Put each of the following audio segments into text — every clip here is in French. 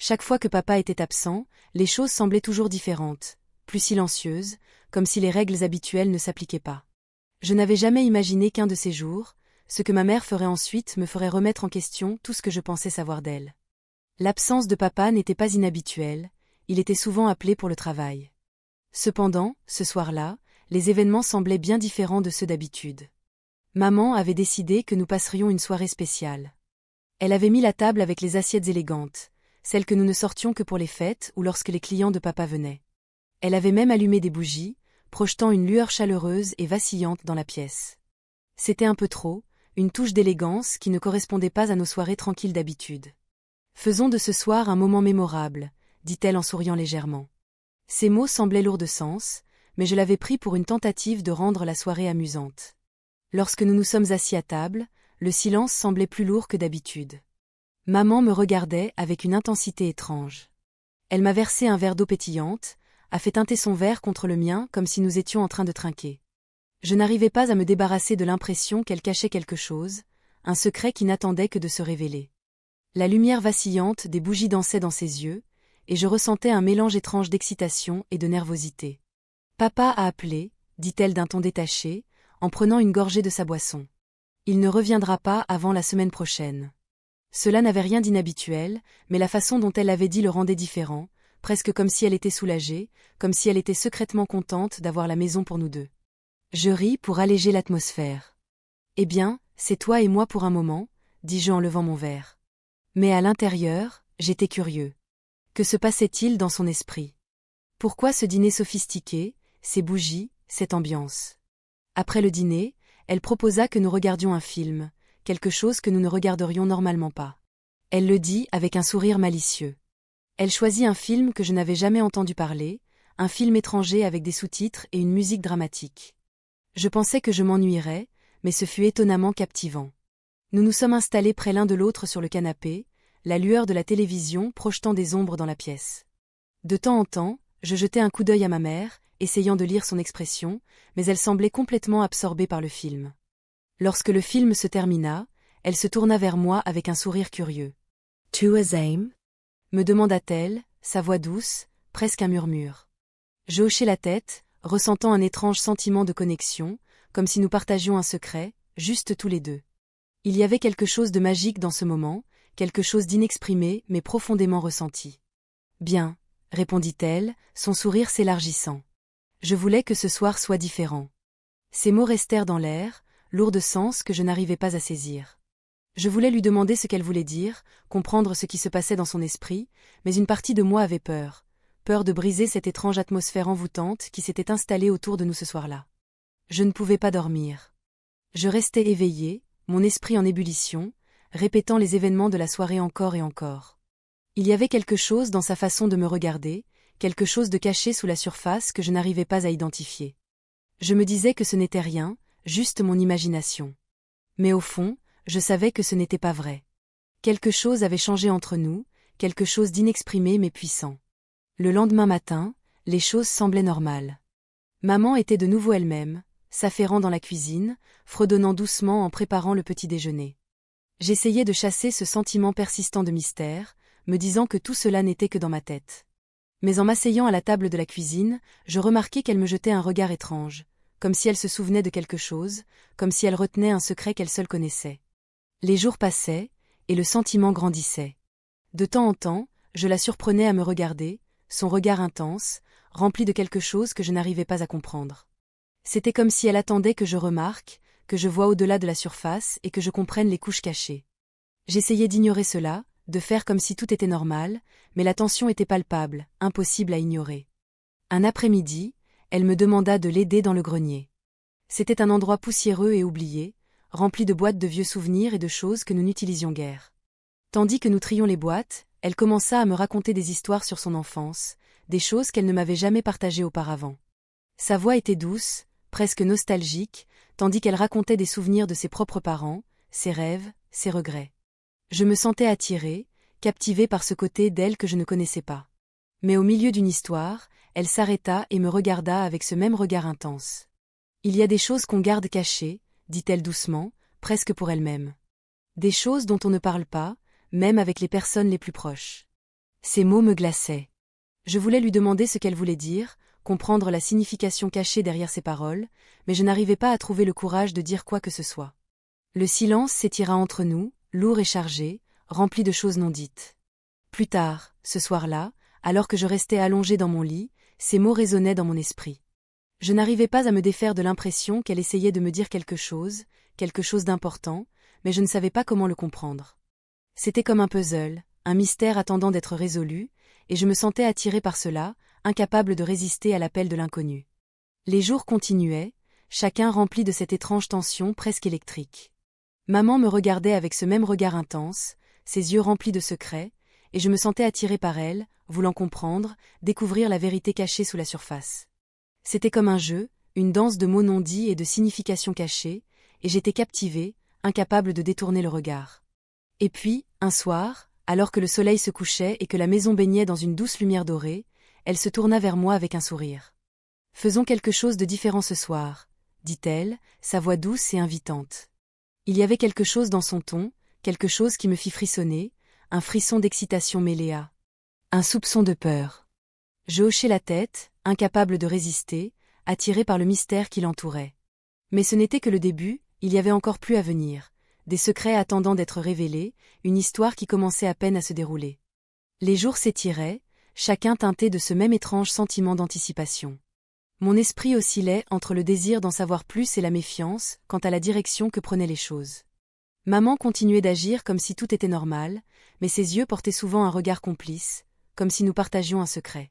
Chaque fois que papa était absent, les choses semblaient toujours différentes, plus silencieuses, comme si les règles habituelles ne s'appliquaient pas. Je n'avais jamais imaginé qu'un de ces jours, ce que ma mère ferait ensuite me ferait remettre en question tout ce que je pensais savoir d'elle. L'absence de papa n'était pas inhabituelle, il était souvent appelé pour le travail. Cependant, ce soir-là, les événements semblaient bien différents de ceux d'habitude. Maman avait décidé que nous passerions une soirée spéciale. Elle avait mis la table avec les assiettes élégantes, celles que nous ne sortions que pour les fêtes ou lorsque les clients de papa venaient. Elle avait même allumé des bougies, projetant une lueur chaleureuse et vacillante dans la pièce. C'était un peu trop, une touche d'élégance qui ne correspondait pas à nos soirées tranquilles d'habitude. Faisons de ce soir un moment mémorable, dit-elle en souriant légèrement. Ces mots semblaient lourds de sens, mais je l'avais pris pour une tentative de rendre la soirée amusante. Lorsque nous nous sommes assis à table, le silence semblait plus lourd que d'habitude. Maman me regardait avec une intensité étrange. Elle m'a versé un verre d'eau pétillante, a fait teinter son verre contre le mien comme si nous étions en train de trinquer. Je n'arrivais pas à me débarrasser de l'impression qu'elle cachait quelque chose, un secret qui n'attendait que de se révéler. La lumière vacillante des bougies dansait dans ses yeux, et je ressentais un mélange étrange d'excitation et de nervosité. « Papa a appelé », dit-elle d'un ton détaché, en prenant une gorgée de sa boisson. « Il ne reviendra pas avant la semaine prochaine. » Cela n'avait rien d'inhabituel, mais la façon dont elle l'avait dit le rendait différent, presque comme si elle était soulagée, comme si elle était secrètement contente d'avoir la maison pour nous deux. Je ris pour alléger l'atmosphère. « Eh bien, c'est toi et moi pour un moment, » dis-je en levant mon verre. Mais à l'intérieur, j'étais curieux. Que se passait-il dans son esprit? Pourquoi ce dîner sophistiqué, ces bougies, cette ambiance? Après le dîner, elle proposa que nous regardions un film, quelque chose que nous ne regarderions normalement pas. Elle le dit avec un sourire malicieux. Elle choisit un film que je n'avais jamais entendu parler, un film étranger avec des sous-titres et une musique dramatique. Je pensais que je m'ennuierais, mais ce fut étonnamment captivant. Nous nous sommes installés près l'un de l'autre sur le canapé, la lueur de la télévision projetant des ombres dans la pièce. De temps en temps, je jetais un coup d'œil à ma mère, essayant de lire son expression, mais elle semblait complètement absorbée par le film. Lorsque le film se termina, elle se tourna vers moi avec un sourire curieux. « Tu es aime ?» me demanda-t-elle, sa voix douce, presque un murmure. Je hochai la tête, ressentant un étrange sentiment de connexion, comme si nous partagions un secret, juste tous les deux. Il y avait quelque chose de magique dans ce moment, quelque chose d'inexprimé mais profondément ressenti. « Bien, » répondit-elle, son sourire s'élargissant. Je voulais que ce soir soit différent. Ces mots restèrent dans l'air, lourds de sens que je n'arrivais pas à saisir. Je voulais lui demander ce qu'elle voulait dire, comprendre ce qui se passait dans son esprit, mais une partie de moi avait peur, peur de briser cette étrange atmosphère envoûtante qui s'était installée autour de nous ce soir-là. Je ne pouvais pas dormir. Je restais éveillée, mon esprit en ébullition, répétant les événements de la soirée encore et encore. Il y avait quelque chose dans sa façon de me regarder, quelque chose de caché sous la surface que je n'arrivais pas à identifier. Je me disais que ce n'était rien, juste mon imagination. Mais au fond, je savais que ce n'était pas vrai. Quelque chose avait changé entre nous, quelque chose d'inexprimé mais puissant. Le lendemain matin, les choses semblaient normales. Maman était de nouveau elle-même, s'affairant dans la cuisine, fredonnant doucement en préparant le petit déjeuner. J'essayais de chasser ce sentiment persistant de mystère, me disant que tout cela n'était que dans ma tête. Mais en m'asseyant à la table de la cuisine, je remarquai qu'elle me jetait un regard étrange, comme si elle se souvenait de quelque chose, comme si elle retenait un secret qu'elle seule connaissait. Les jours passaient, et le sentiment grandissait. De temps en temps, je la surprenais à me regarder, son regard intense, rempli de quelque chose que je n'arrivais pas à comprendre. C'était comme si elle attendait que je remarque, que je voie au-delà de la surface et que je comprenne les couches cachées. J'essayais d'ignorer cela, de faire comme si tout était normal, mais la tension était palpable, impossible à ignorer. Un après-midi, elle me demanda de l'aider dans le grenier. C'était un endroit poussiéreux et oublié, rempli de boîtes de vieux souvenirs et de choses que nous n'utilisions guère. Tandis que nous trions les boîtes, elle commença à me raconter des histoires sur son enfance, des choses qu'elle ne m'avait jamais partagées auparavant. Sa voix était douce, presque nostalgique, tandis qu'elle racontait des souvenirs de ses propres parents, ses rêves, ses regrets. Je me sentais attirée, captivée par ce côté d'elle que je ne connaissais pas. Mais au milieu d'une histoire, elle s'arrêta et me regarda avec ce même regard intense. « Il y a des choses qu'on garde cachées, » dit-elle doucement, presque pour elle-même. « Des choses dont on ne parle pas, même avec les personnes les plus proches. » Ces mots me glaçaient. Je voulais lui demander ce qu'elle voulait dire, comprendre la signification cachée derrière ces paroles, mais je n'arrivais pas à trouver le courage de dire quoi que ce soit. Le silence s'étira entre nous, lourd et chargé, rempli de choses non dites. Plus tard, ce soir-là, alors que je restais allongé dans mon lit, ces mots résonnaient dans mon esprit. Je n'arrivais pas à me défaire de l'impression qu'elle essayait de me dire quelque chose d'important, mais je ne savais pas comment le comprendre. C'était comme un puzzle, un mystère attendant d'être résolu, et je me sentais attiré par cela, incapable de résister à l'appel de l'inconnu. Les jours continuaient, chacun rempli de cette étrange tension presque électrique. Maman me regardait avec ce même regard intense, ses yeux remplis de secrets, et je me sentais attiré par elle, voulant comprendre, découvrir la vérité cachée sous la surface. C'était comme un jeu, une danse de mots non dits et de significations cachées, et j'étais captivé, incapable de détourner le regard. Et puis, un soir, alors que le soleil se couchait et que la maison baignait dans une douce lumière dorée, elle se tourna vers moi avec un sourire. « Faisons quelque chose de différent ce soir, » dit-elle, sa voix douce et invitante. Il y avait quelque chose dans son ton, quelque chose qui me fit frissonner, un frisson d'excitation mêlé à un soupçon de peur. Je hochai la tête, incapable de résister, attiré par le mystère qui l'entourait. Mais ce n'était que le début, il y avait encore plus à venir, des secrets attendant d'être révélés, une histoire qui commençait à peine à se dérouler. Les jours s'étiraient, chacun teinté de ce même étrange sentiment d'anticipation. Mon esprit oscillait entre le désir d'en savoir plus et la méfiance quant à la direction que prenaient les choses. Maman continuait d'agir comme si tout était normal, mais ses yeux portaient souvent un regard complice, comme si nous partagions un secret.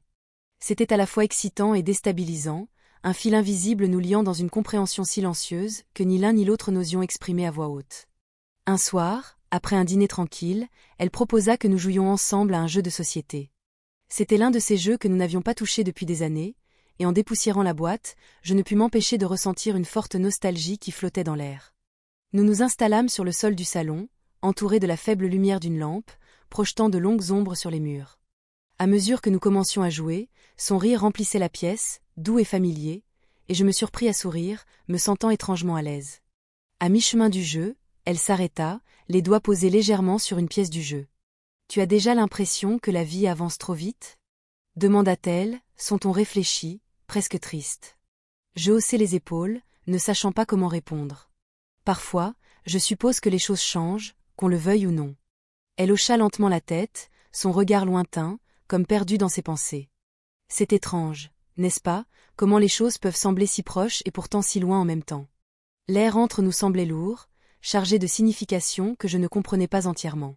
C'était à la fois excitant et déstabilisant, un fil invisible nous liant dans une compréhension silencieuse que ni l'un ni l'autre n'osions exprimer à voix haute. Un soir, après un dîner tranquille, elle proposa que nous jouions ensemble à un jeu de société. C'était l'un de ces jeux que nous n'avions pas touchés depuis des années, et en dépoussiérant la boîte, je ne pus m'empêcher de ressentir une forte nostalgie qui flottait dans l'air. Nous nous installâmes sur le sol du salon, entourés de la faible lumière d'une lampe, projetant de longues ombres sur les murs. À mesure que nous commencions à jouer, son rire remplissait la pièce, doux et familier, et je me surpris à sourire, me sentant étrangement à l'aise. À mi-chemin du jeu, elle s'arrêta, les doigts posés légèrement sur une pièce du jeu. « Tu as déjà l'impression que la vie avance trop vite ?» demanda-t-elle, son ton réfléchi, presque triste. Je haussai les épaules, ne sachant pas comment répondre. Parfois, je suppose que les choses changent, qu'on le veuille ou non. Elle hocha lentement la tête, son regard lointain, comme perdu dans ses pensées. C'est étrange, n'est-ce pas, comment les choses peuvent sembler si proches et pourtant si loin en même temps. L'air entre nous semblait lourd, chargé de significations que je ne comprenais pas entièrement.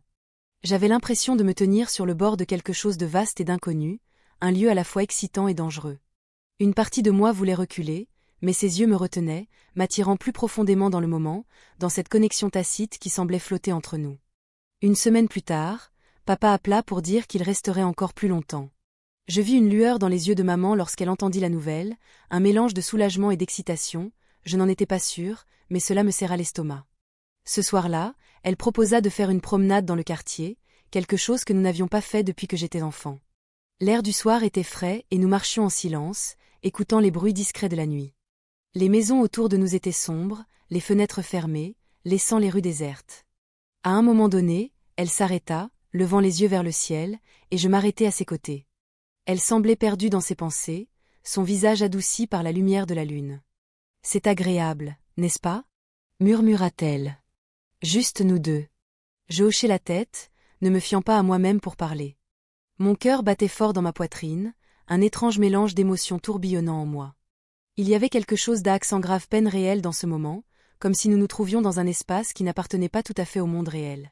J'avais l'impression de me tenir sur le bord de quelque chose de vaste et d'inconnu, un lieu à la fois excitant et dangereux. Une partie de moi voulait reculer, mais ses yeux me retenaient, m'attirant plus profondément dans le moment, dans cette connexion tacite qui semblait flotter entre nous. Une semaine plus tard, papa appela pour dire qu'il resterait encore plus longtemps. Je vis une lueur dans les yeux de maman lorsqu'elle entendit la nouvelle, un mélange de soulagement et d'excitation, je n'en étais pas sûre, mais cela me serra l'estomac. Ce soir-là, elle proposa de faire une promenade dans le quartier, quelque chose que nous n'avions pas fait depuis que j'étais enfant. L'air du soir était frais et nous marchions en silence, écoutant les bruits discrets de la nuit. Les maisons autour de nous étaient sombres, les fenêtres fermées, laissant les rues désertes. À un moment donné, elle s'arrêta, levant les yeux vers le ciel, et je m'arrêtai à ses côtés. Elle semblait perdue dans ses pensées, son visage adouci par la lumière de la lune. « C'est agréable, n'est-ce pas ?» murmura-t-elle. « Juste nous deux. » Je hochai la tête, ne me fiant pas à moi-même pour parler. Mon cœur battait fort dans ma poitrine, un étrange mélange d'émotions tourbillonnant en moi. Il y avait quelque chose d'accent grave peine réelle dans ce moment, comme si nous nous trouvions dans un espace qui n'appartenait pas tout à fait au monde réel.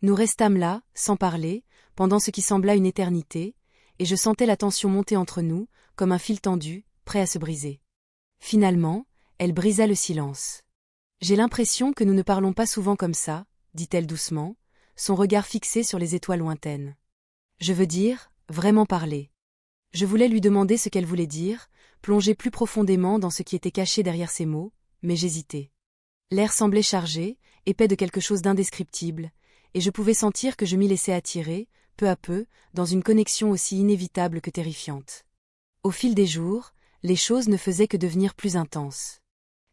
Nous restâmes là, sans parler, pendant ce qui sembla une éternité, et je sentais la tension monter entre nous, comme un fil tendu, prêt à se briser. Finalement, elle brisa le silence. « J'ai l'impression que nous ne parlons pas souvent comme ça, » dit-elle doucement, son regard fixé sur les étoiles lointaines. Je veux dire, vraiment parler. Je voulais lui demander ce qu'elle voulait dire, plonger plus profondément dans ce qui était caché derrière ces mots, mais j'hésitais. L'air semblait chargé, épais de quelque chose d'indescriptible, et je pouvais sentir que je m'y laissais attirer, peu à peu, dans une connexion aussi inévitable que terrifiante. Au fil des jours, les choses ne faisaient que devenir plus intenses.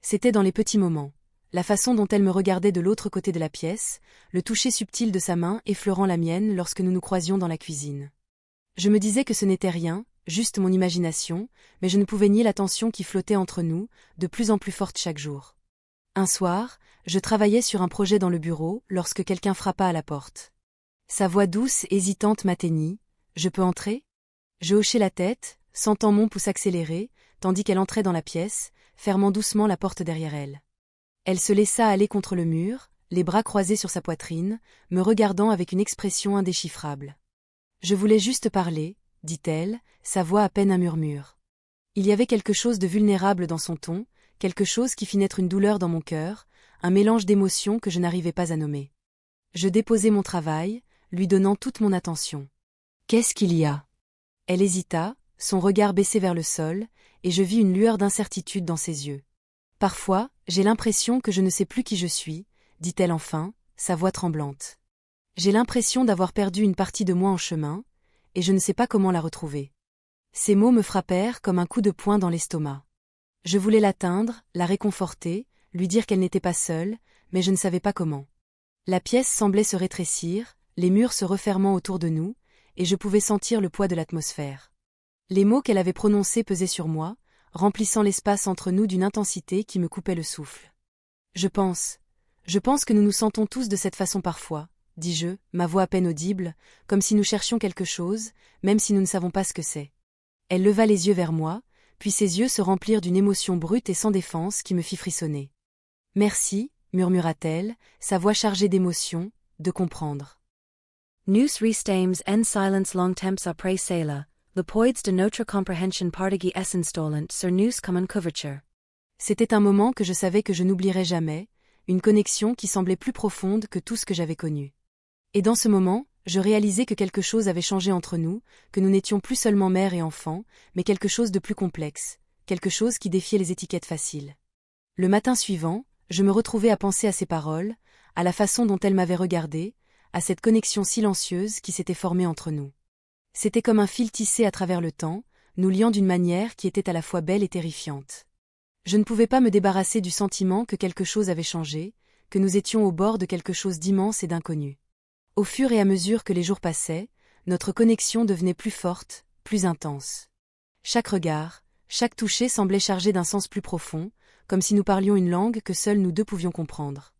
C'était dans les petits moments, la façon dont elle me regardait de l'autre côté de la pièce, le toucher subtil de sa main effleurant la mienne lorsque nous nous croisions dans la cuisine. Je me disais que ce n'était rien, juste mon imagination, mais je ne pouvais nier la tension qui flottait entre nous, de plus en plus forte chaque jour. Un soir, je travaillais sur un projet dans le bureau lorsque quelqu'un frappa à la porte. Sa voix douce, hésitante m'atteignit. « Je peux entrer ?» Je hochai la tête, sentant mon pouce accélérer, tandis qu'elle entrait dans la pièce, fermant doucement la porte derrière elle. Elle se laissa aller contre le mur, les bras croisés sur sa poitrine, me regardant avec une expression indéchiffrable. « Je voulais juste parler, » dit-elle, sa voix à peine un murmure. Il y avait quelque chose de vulnérable dans son ton, quelque chose qui fit naître une douleur dans mon cœur, un mélange d'émotions que je n'arrivais pas à nommer. Je déposai mon travail, lui donnant toute mon attention. « Qu'est-ce qu'il y a ?» Elle hésita, son regard baissé vers le sol, et je vis une lueur d'incertitude dans ses yeux. « Parfois, j'ai l'impression que je ne sais plus qui je suis, » dit-elle enfin, sa voix tremblante. « J'ai l'impression d'avoir perdu une partie de moi en chemin, et je ne sais pas comment la retrouver. » Ces mots me frappèrent comme un coup de poing dans l'estomac. Je voulais l'atteindre, la réconforter, lui dire qu'elle n'était pas seule, mais je ne savais pas comment. La pièce semblait se rétrécir, les murs se refermant autour de nous, et je pouvais sentir le poids de l'atmosphère. Les mots qu'elle avait prononcés pesaient sur moi, remplissant l'espace entre nous d'une intensité qui me coupait le souffle. Je pense que nous nous sentons tous de cette façon parfois, dis-je, ma voix à peine audible, comme si nous cherchions quelque chose, même si nous ne savons pas ce que c'est. Elle leva les yeux vers moi, puis ses yeux se remplirent d'une émotion brute et sans défense qui me fit frissonner. « Merci » murmura-t-elle, sa voix chargée d'émotion, de comprendre. Nous restames en silence longtemps après cela, le poids de notre comprehension partage essentiellement sur nous comme une couverture. C'était un moment que je savais que je n'oublierais jamais, une connexion qui semblait plus profonde que tout ce que j'avais connu. Et dans ce moment, je réalisais que quelque chose avait changé entre nous, que nous n'étions plus seulement mère et enfant, mais quelque chose de plus complexe, quelque chose qui défiait les étiquettes faciles. Le matin suivant, je me retrouvais à penser à ces paroles, à la façon dont elle m'avait regardée, à cette connexion silencieuse qui s'était formée entre nous. C'était comme un fil tissé à travers le temps, nous liant d'une manière qui était à la fois belle et terrifiante. Je ne pouvais pas me débarrasser du sentiment que quelque chose avait changé, que nous étions au bord de quelque chose d'immense et d'inconnu. Au fur et à mesure que les jours passaient, notre connexion devenait plus forte, plus intense. Chaque regard, chaque toucher semblait chargé d'un sens plus profond, comme si nous parlions une langue que seuls nous deux pouvions comprendre.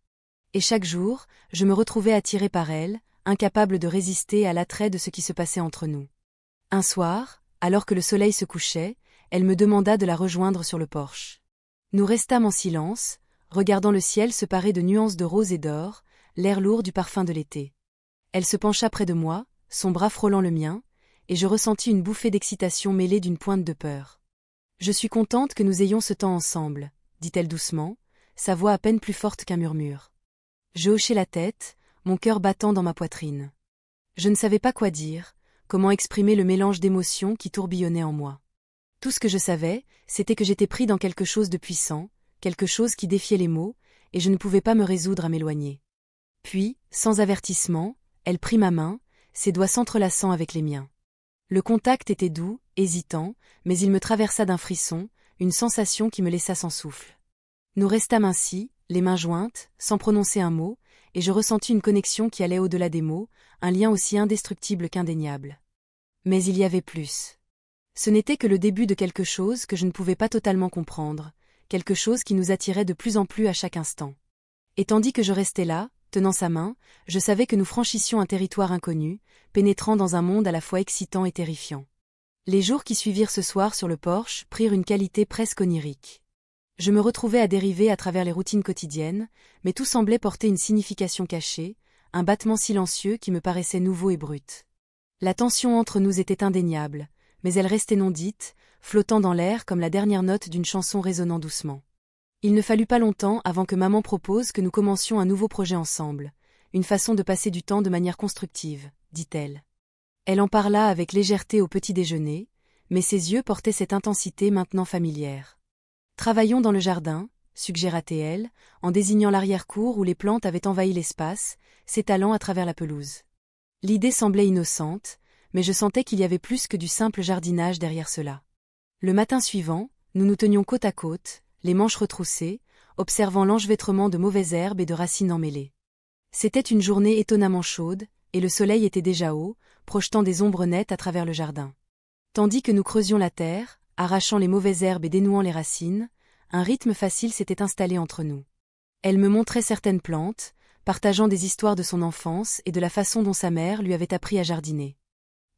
Et chaque jour, je me retrouvais attiré par elle, incapable de résister à l'attrait de ce qui se passait entre nous. Un soir, alors que le soleil se couchait, elle me demanda de la rejoindre sur le porche. Nous restâmes en silence, regardant le ciel se parer de nuances de rose et d'or, l'air lourd du parfum de l'été. Elle se pencha près de moi, son bras frôlant le mien, et je ressentis une bouffée d'excitation mêlée d'une pointe de peur. « Je suis contente que nous ayons ce temps ensemble », dit-elle doucement, sa voix à peine plus forte qu'un murmure. Je hochai la tête, mon cœur battant dans ma poitrine. Je ne savais pas quoi dire, comment exprimer le mélange d'émotions qui tourbillonnait en moi. Tout ce que je savais, c'était que j'étais pris dans quelque chose de puissant, quelque chose qui défiait les mots, et je ne pouvais pas me résoudre à m'éloigner. Puis, sans avertissement, elle prit ma main, ses doigts s'entrelaçant avec les miens. Le contact était doux, hésitant, mais il me traversa d'un frisson, une sensation qui me laissa sans souffle. Nous restâmes ainsi, les mains jointes, sans prononcer un mot, et je ressentis une connexion qui allait au-delà des mots, un lien aussi indestructible qu'indéniable. Mais il y avait plus. Ce n'était que le début de quelque chose que je ne pouvais pas totalement comprendre, quelque chose qui nous attirait de plus en plus à chaque instant. Et tandis que je restais là, tenant sa main, je savais que nous franchissions un territoire inconnu, pénétrant dans un monde à la fois excitant et terrifiant. Les jours qui suivirent ce soir sur le porche prirent une qualité presque onirique. Je me retrouvais à dériver à travers les routines quotidiennes, mais tout semblait porter une signification cachée, un battement silencieux qui me paraissait nouveau et brut. La tension entre nous était indéniable, mais elle restait non dite, flottant dans l'air comme la dernière note d'une chanson résonnant doucement. Il ne fallut pas longtemps avant que maman propose que nous commencions un nouveau projet ensemble, une façon de passer du temps de manière constructive, dit-elle. Elle en parla avec légèreté au petit déjeuner, mais ses yeux portaient cette intensité maintenant familière. « Travaillons dans le jardin », suggéra-t-elle, en désignant l'arrière-cour où les plantes avaient envahi l'espace, s'étalant à travers la pelouse. L'idée semblait innocente, mais je sentais qu'il y avait plus que du simple jardinage derrière cela. Le matin suivant, nous nous tenions côte à côte, les manches retroussées, observant l'enchevêtrement de mauvaises herbes et de racines emmêlées. C'était une journée étonnamment chaude, et le soleil était déjà haut, projetant des ombres nettes à travers le jardin. Tandis que nous creusions la terre, arrachant les mauvaises herbes et dénouant les racines, un rythme facile s'était installé entre nous. Elle me montrait certaines plantes, partageant des histoires de son enfance et de la façon dont sa mère lui avait appris à jardiner.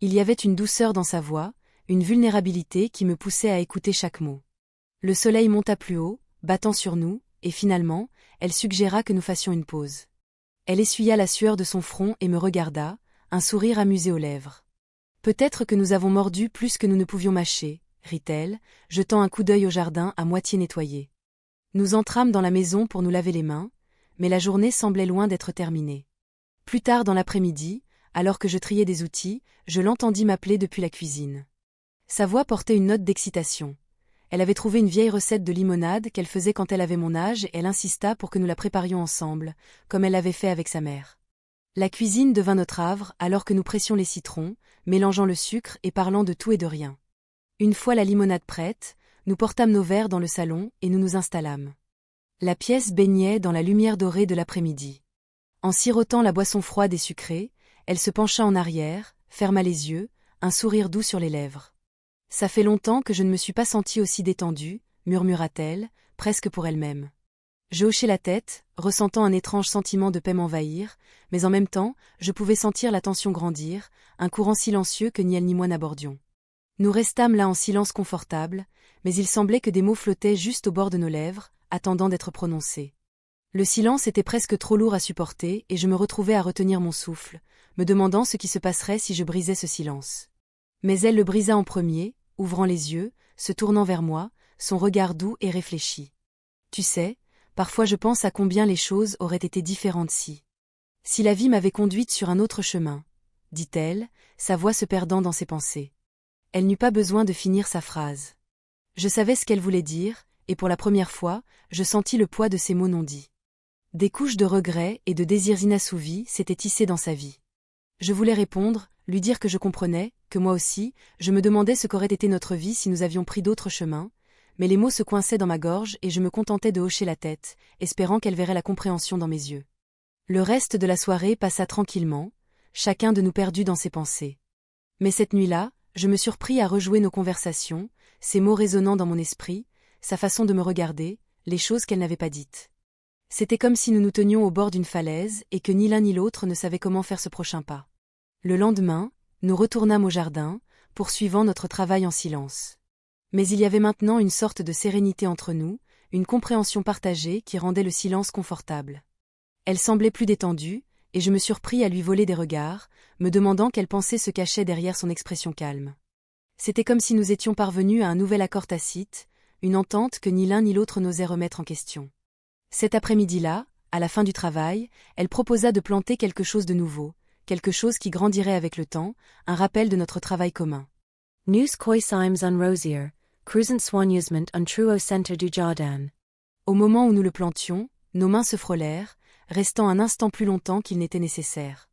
Il y avait une douceur dans sa voix, une vulnérabilité qui me poussait à écouter chaque mot. Le soleil monta plus haut, battant sur nous, et finalement, elle suggéra que nous fassions une pause. Elle essuya la sueur de son front et me regarda, un sourire amusé aux lèvres. Peut-être que nous avons mordu plus que nous ne pouvions mâcher, rit-elle, jetant un coup d'œil au jardin à moitié nettoyé. Nous entrâmes dans la maison pour nous laver les mains, mais la journée semblait loin d'être terminée. Plus tard dans l'après-midi, alors que je triais des outils, je l'entendis m'appeler depuis la cuisine. Sa voix portait une note d'excitation. Elle avait trouvé une vieille recette de limonade qu'elle faisait quand elle avait mon âge et elle insista pour que nous la préparions ensemble, comme elle l'avait fait avec sa mère. La cuisine devint notre havre alors que nous pressions les citrons, mélangeant le sucre et parlant de tout et de rien. Une fois la limonade prête, nous portâmes nos verres dans le salon et nous nous installâmes. La pièce baignait dans la lumière dorée de l'après-midi. En sirotant la boisson froide et sucrée, elle se pencha en arrière, ferma les yeux, un sourire doux sur les lèvres. « Ça fait longtemps que je ne me suis pas sentie aussi détendue, » murmura-t-elle, presque pour elle-même. Je hochai la tête, ressentant un étrange sentiment de paix m'envahir, mais en même temps, je pouvais sentir la tension grandir, un courant silencieux que ni elle ni moi n'abordions. Nous restâmes là en silence confortable, mais il semblait que des mots flottaient juste au bord de nos lèvres, attendant d'être prononcés. Le silence était presque trop lourd à supporter et je me retrouvais à retenir mon souffle, me demandant ce qui se passerait si je brisais ce silence. Mais elle le brisa en premier, ouvrant les yeux, se tournant vers moi, son regard doux et réfléchi. « Tu sais, parfois je pense à combien les choses auraient été différentes si la vie m'avait conduite sur un autre chemin, » dit-elle, sa voix se perdant dans ses pensées. Elle n'eut pas besoin de finir sa phrase. Je savais ce qu'elle voulait dire, et pour la première fois, je sentis le poids de ces mots non dits. Des couches de regrets et de désirs inassouvis s'étaient tissées dans sa vie. Je voulais répondre, lui dire que je comprenais, que moi aussi, je me demandais ce qu'aurait été notre vie si nous avions pris d'autres chemins, mais les mots se coinçaient dans ma gorge et je me contentais de hocher la tête, espérant qu'elle verrait la compréhension dans mes yeux. Le reste de la soirée passa tranquillement, chacun de nous perdu dans ses pensées. Mais cette nuit-là, je me surpris à rejouer nos conversations, ces mots résonnant dans mon esprit, sa façon de me regarder, les choses qu'elle n'avait pas dites. C'était comme si nous nous tenions au bord d'une falaise et que ni l'un ni l'autre ne savait comment faire ce prochain pas. Le lendemain, nous retournâmes au jardin, poursuivant notre travail en silence. Mais il y avait maintenant une sorte de sérénité entre nous, une compréhension partagée qui rendait le silence confortable. Elle semblait plus détendue, et je me surpris à lui voler des regards, me demandant quelle pensée se cachait derrière son expression calme. C'était comme si nous étions parvenus à un nouvel accord tacite, une entente que ni l'un ni l'autre n'osait remettre en question. Cet après-midi-là, à la fin du travail, elle proposa de planter quelque chose de nouveau, quelque chose qui grandirait avec le temps, un rappel de notre travail commun. Nus coisymes unrosier, cruisant soigneusement un true au centre du jardin. Au moment où nous le plantions, nos mains se frôlèrent, restant un instant plus longtemps qu'il n'était nécessaire.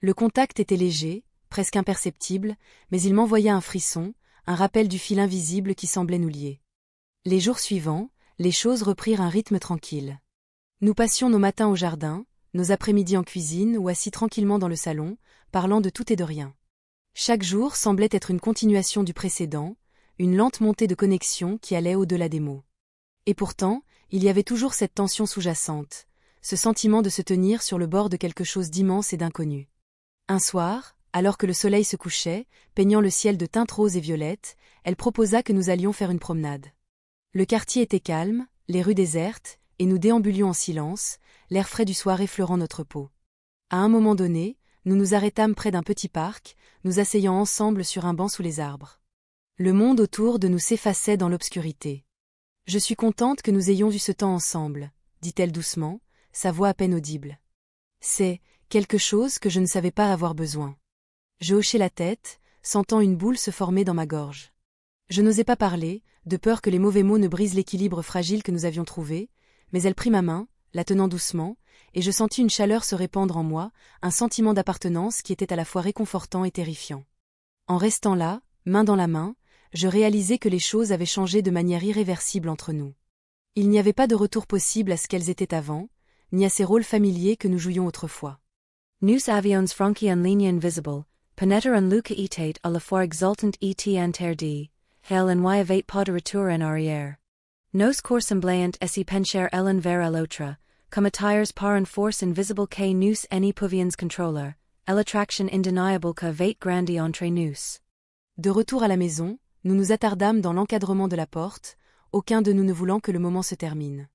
Le contact était léger, presque imperceptible, mais il m'envoya un frisson, un rappel du fil invisible qui semblait nous lier. Les jours suivants, les choses reprirent un rythme tranquille. Nous passions nos matins au jardin, nos après-midi en cuisine ou assis tranquillement dans le salon, parlant de tout et de rien. Chaque jour semblait être une continuation du précédent, une lente montée de connexion qui allait au-delà des mots. Et pourtant, il y avait toujours cette tension sous-jacente, ce sentiment de se tenir sur le bord de quelque chose d'immense et d'inconnu. Un soir, alors que le soleil se couchait, peignant le ciel de teintes roses et violettes, elle proposa que nous allions faire une promenade. Le quartier était calme, les rues désertes, et nous déambulions en silence, l'air frais du soir effleurant notre peau. À un moment donné, nous nous arrêtâmes près d'un petit parc, nous asseyant ensemble sur un banc sous les arbres. Le monde autour de nous s'effaçait dans l'obscurité. « Je suis contente que nous ayons eu ce temps ensemble, » dit-elle doucement, sa voix à peine audible. « C'est quelque chose que je ne savais pas avoir besoin. » Je hochai la tête, sentant une boule se former dans ma gorge. Je n'osais pas parler, de peur que les mauvais mots ne brisent l'équilibre fragile que nous avions trouvé, mais elle prit ma main, la tenant doucement, et je sentis une chaleur se répandre en moi, un sentiment d'appartenance qui était à la fois réconfortant et terrifiant. En restant là, main dans la main, je réalisai que les choses avaient changé de manière irréversible entre nous. Il n'y avait pas de retour possible à ce qu'elles étaient avant, ni à ces rôles familiers que nous jouions autrefois. Nus avions franci en ligne invisible, Penetter and Luca etate à la fois exultant et interdit, hail en y avait pas de retour en arrière. Nos corps semblant essayer pencher l'un vers l'autre, comme attires par une force invisible que nous n'y pouvions contrôler, l'attraction indéniable que avait grandi entre nous. De retour à la maison, nous nous attardâmes dans l'encadrement de la porte, aucun de nous ne voulant que le moment se termine.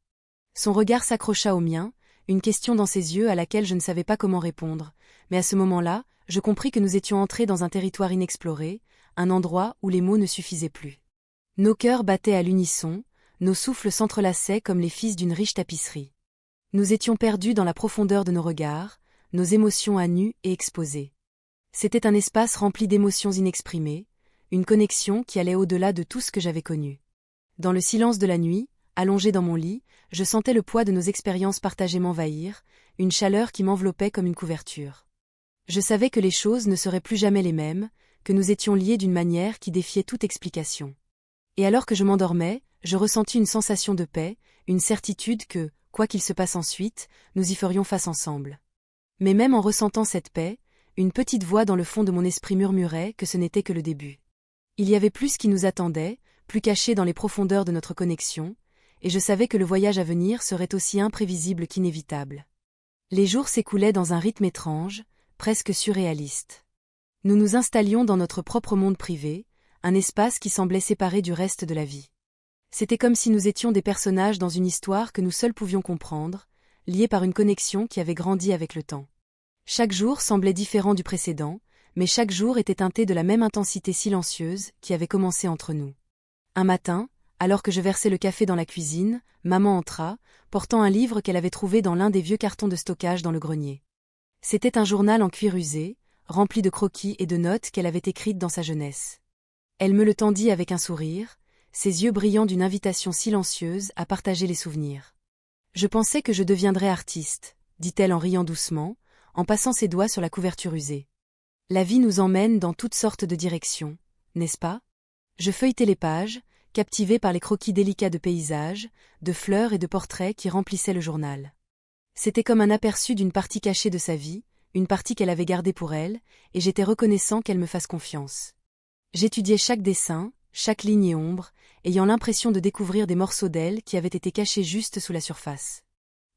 Son regard s'accrocha au mien, une question dans ses yeux à laquelle je ne savais pas comment répondre, mais à ce moment-là, je compris que nous étions entrés dans un territoire inexploré, un endroit où les mots ne suffisaient plus. Nos cœurs battaient à l'unisson, nos souffles s'entrelaçaient comme les fils d'une riche tapisserie. Nous étions perdus dans la profondeur de nos regards, nos émotions à nu et exposées. C'était un espace rempli d'émotions inexprimées, une connexion qui allait au-delà de tout ce que j'avais connu. Dans le silence de la nuit, allongé dans mon lit, je sentais le poids de nos expériences partagées m'envahir, une chaleur qui m'enveloppait comme une couverture. Je savais que les choses ne seraient plus jamais les mêmes, que nous étions liés d'une manière qui défiait toute explication. Et alors que je m'endormais, je ressentis une sensation de paix, une certitude que, quoi qu'il se passe ensuite, nous y ferions face ensemble. Mais même en ressentant cette paix, une petite voix dans le fond de mon esprit murmurait que ce n'était que le début. Il y avait plus qui nous attendait, plus caché dans les profondeurs de notre connexion, et je savais que le voyage à venir serait aussi imprévisible qu'inévitable. Les jours s'écoulaient dans un rythme étrange, presque surréaliste. Nous nous installions dans notre propre monde privé, un espace qui semblait séparé du reste de la vie. C'était comme si nous étions des personnages dans une histoire que nous seuls pouvions comprendre, liés par une connexion qui avait grandi avec le temps. Chaque jour semblait différent du précédent, mais chaque jour était teinté de la même intensité silencieuse qui avait commencé entre nous. Un matin, alors que je versais le café dans la cuisine, maman entra, portant un livre qu'elle avait trouvé dans l'un des vieux cartons de stockage dans le grenier. C'était un journal en cuir usé, rempli de croquis et de notes qu'elle avait écrites dans sa jeunesse. Elle me le tendit avec un sourire, ses yeux brillant d'une invitation silencieuse à partager les souvenirs. Je pensais que je deviendrais artiste, dit-elle en riant doucement, en passant ses doigts sur la couverture usée. La vie nous emmène dans toutes sortes de directions, n'est-ce pas? Je feuilletais les pages, captivé par les croquis délicats de paysages, de fleurs et de portraits qui remplissaient le journal. C'était comme un aperçu d'une partie cachée de sa vie, une partie qu'elle avait gardée pour elle, et j'étais reconnaissant qu'elle me fasse confiance. J'étudiais chaque dessin, chaque ligne et ombre, ayant l'impression de découvrir des morceaux d'elle qui avaient été cachés juste sous la surface.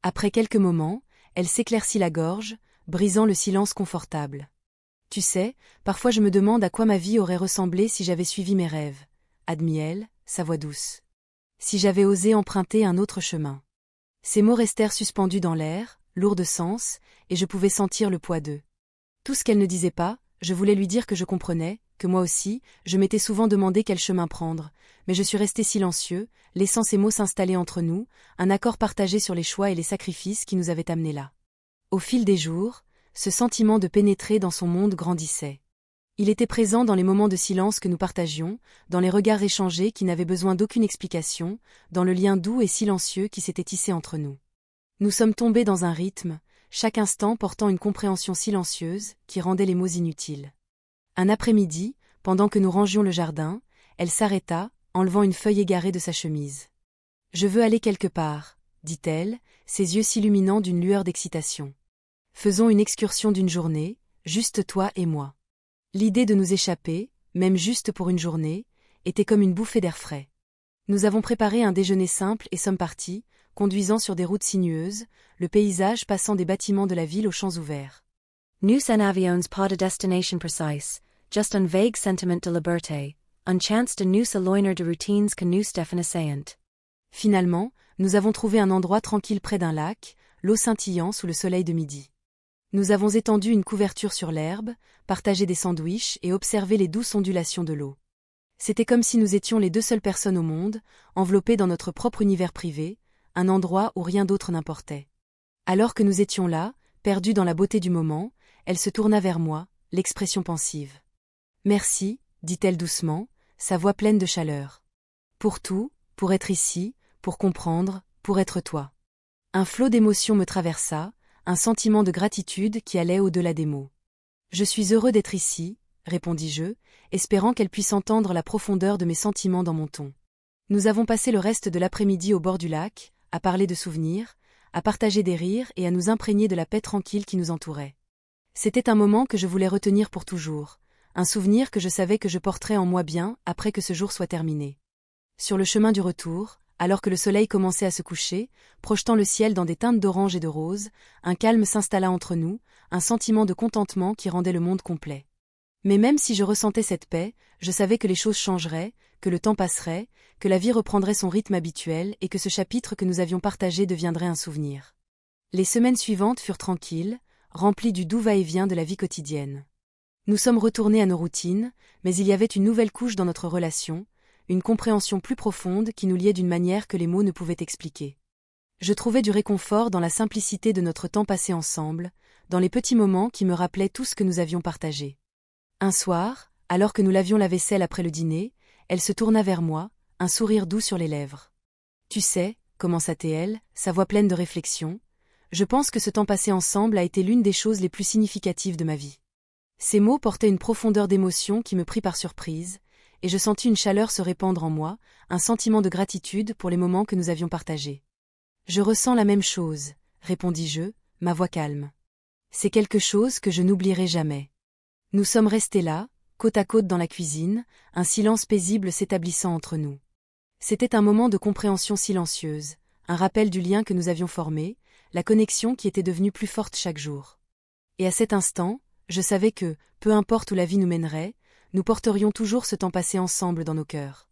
Après quelques moments, elle s'éclaircit la gorge, brisant le silence confortable. Tu sais, parfois je me demande à quoi ma vie aurait ressemblé si j'avais suivi mes rêves, admit-elle, sa voix douce. Si j'avais osé emprunter un autre chemin. Ces mots restèrent suspendus dans l'air, lourds de sens, et je pouvais sentir le poids d'eux. Tout ce qu'elle ne disait pas, je voulais lui dire que je comprenais, que moi aussi, je m'étais souvent demandé quel chemin prendre, mais je suis resté silencieux, laissant ces mots s'installer entre nous, un accord partagé sur les choix et les sacrifices qui nous avaient amenés là. Au fil des jours, ce sentiment de pénétrer dans son monde grandissait. Il était présent dans les moments de silence que nous partagions, dans les regards échangés qui n'avaient besoin d'aucune explication, dans le lien doux et silencieux qui s'était tissé entre nous. Nous sommes tombés dans un rythme, chaque instant portant une compréhension silencieuse qui rendait les mots inutiles. Un après-midi, pendant que nous rangions le jardin, elle s'arrêta, enlevant une feuille égarée de sa chemise. « Je veux aller quelque part, » dit-elle, ses yeux s'illuminant d'une lueur d'excitation. « Faisons une excursion d'une journée, juste toi et moi. » L'idée de nous échapper, même juste pour une journée, était comme une bouffée d'air frais. Nous avons préparé un déjeuner simple et sommes partis, conduisant sur des routes sinueuses, le paysage passant des bâtiments de la ville aux champs ouverts. Nous en avions pas de destination précise, juste un vague sentiment de liberté, une chance de nous éloigner de routines que nous définissaient. Finalement, nous avons trouvé un endroit tranquille près d'un lac, l'eau scintillant sous le soleil de midi. Nous avons étendu une couverture sur l'herbe, partagé des sandwichs et observé les douces ondulations de l'eau. C'était comme si nous étions les deux seules personnes au monde, enveloppées dans notre propre univers privé, un endroit où rien d'autre n'importait. Alors que nous étions là, perdus dans la beauté du moment, elle se tourna vers moi, l'expression pensive. « Merci, dit-elle doucement, sa voix pleine de chaleur. Pour tout, pour être ici, pour comprendre, pour être toi. » Un flot d'émotions me traversa, un sentiment de gratitude qui allait au-delà des mots. « Je suis heureux d'être ici, » répondis-je, espérant qu'elle puisse entendre la profondeur de mes sentiments dans mon ton. Nous avons passé le reste de l'après-midi au bord du lac, à parler de souvenirs, à partager des rires et à nous imprégner de la paix tranquille qui nous entourait. C'était un moment que je voulais retenir pour toujours, un souvenir que je savais que je porterais en moi bien après que ce jour soit terminé. Sur le chemin du retour, alors que le soleil commençait à se coucher, projetant le ciel dans des teintes d'orange et de rose, un calme s'installa entre nous, un sentiment de contentement qui rendait le monde complet. Mais même si je ressentais cette paix, je savais que les choses changeraient, que le temps passerait, que la vie reprendrait son rythme habituel et que ce chapitre que nous avions partagé deviendrait un souvenir. Les semaines suivantes furent tranquilles, remplies du doux va-et-vient de la vie quotidienne. Nous sommes retournés à nos routines, mais il y avait une nouvelle couche dans notre relation, une compréhension plus profonde qui nous liait d'une manière que les mots ne pouvaient expliquer. Je trouvais du réconfort dans la simplicité de notre temps passé ensemble, dans les petits moments qui me rappelaient tout ce que nous avions partagé. Un soir, alors que nous lavions la vaisselle après le dîner, elle se tourna vers moi, un sourire doux sur les lèvres. « Tu sais, » commença-t-elle, sa voix pleine de réflexion, « je pense que ce temps passé ensemble a été l'une des choses les plus significatives de ma vie. » Ces mots portaient une profondeur d'émotion qui me prit par surprise, et je sentis une chaleur se répandre en moi, un sentiment de gratitude pour les moments que nous avions partagés. « Je ressens la même chose, » répondis-je, ma voix calme. « C'est quelque chose que je n'oublierai jamais. » Nous sommes restés là, côte à côte dans la cuisine, un silence paisible s'établissant entre nous. C'était un moment de compréhension silencieuse, un rappel du lien que nous avions formé, la connexion qui était devenue plus forte chaque jour. Et à cet instant, je savais que, peu importe où la vie nous mènerait, nous porterions toujours ce temps passé ensemble dans nos cœurs.